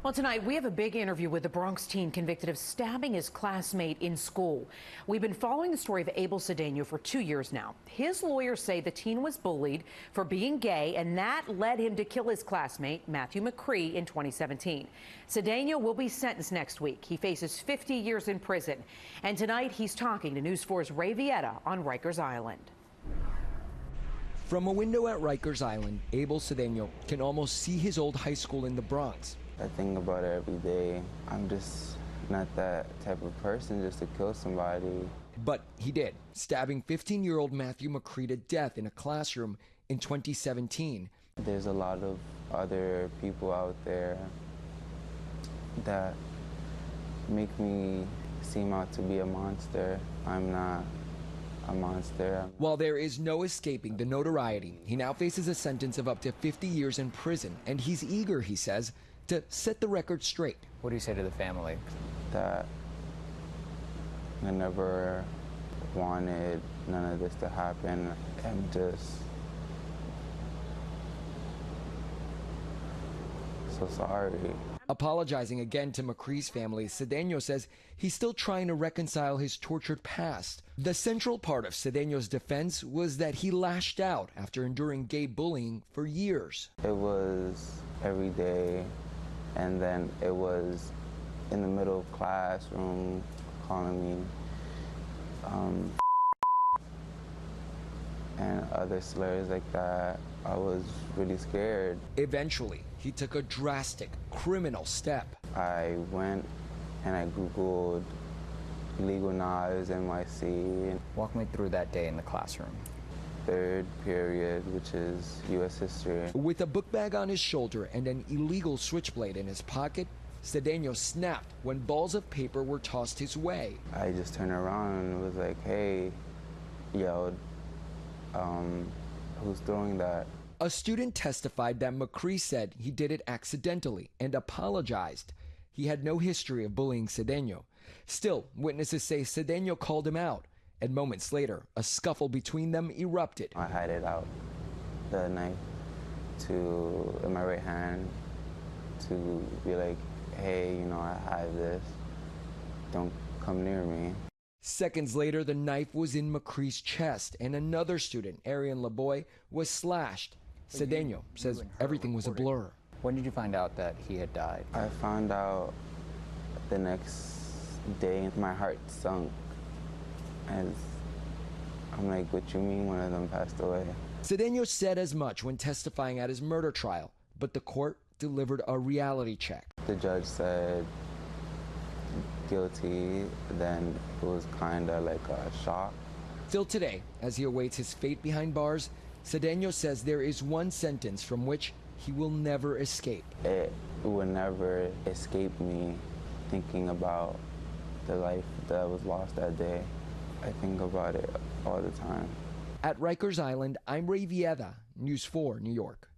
Well, tonight we have a big interview with the Bronx teen convicted of stabbing his classmate in school. We've been following the story of Abel Cedeno for 2 years now. His lawyers say the teen was bullied for being gay, and that led him to kill his classmate, Matthew McCree, in 2017. Cedeno will be sentenced next week. He faces 50 years in prison. And tonight he's talking to News 4's Villeda on Rikers Island. From a window at Rikers Island, Abel Cedeno can almost see his old high school in the Bronx. I think about it every day. I'm just not that type of person just to kill somebody. But he did, stabbing 15-year-old Matthew McCree to death in a classroom in 2017. There's a lot of other people out there that make me seem out to be a monster. I'm not a monster. While there is no escaping the notoriety, he now faces a sentence of up to 50 years in prison, and he's eager, he says, to set the record straight. What do you say to the family? That I never wanted none of this to happen. I'm just so sorry. Apologizing again to McCree's family, Cedeno says he's still trying to reconcile his tortured past. The central part of Cedeno's defense was that he lashed out after enduring gay bullying for years. It was every day, and then it was in the middle of classroom calling me and other slurs like that. I was really scared. Eventually, he took a drastic criminal step. I went and I Googled legal knives NYC. Walk me through that day in the classroom. Third period, which is U.S. history. With a book bag on his shoulder and an illegal switchblade in his pocket, Cedeno snapped when balls of paper were tossed his way. I just turned around and was like, hey, yelled, who's throwing that? A student testified that McCree said he did it accidentally and apologized. He had no history of bullying Cedeno. Still, witnesses say Cedeno called him out, and moments later, a scuffle between them erupted. I had it out, the knife in my right hand, to be like, hey, you know, I have this, don't come near me. Seconds later, the knife was in McCree's chest, and another student, Arian LeBoy, was slashed. Cedeno says everything was a blur. When did you find out that he had died? I found out the next day. My heart sunk. As I'm like, what you mean one of them passed away? Cedeno said as much when testifying at his murder trial, but the court delivered a reality check. The judge said guilty, then it was kind of like a shock. Still today, as he awaits his fate behind bars, Cedeno says there is one sentence from which he will never escape. It will never escape me thinking about the life that was lost that day. I think about it all the time. At Rikers Island, I'm Villeda, News 4, New York.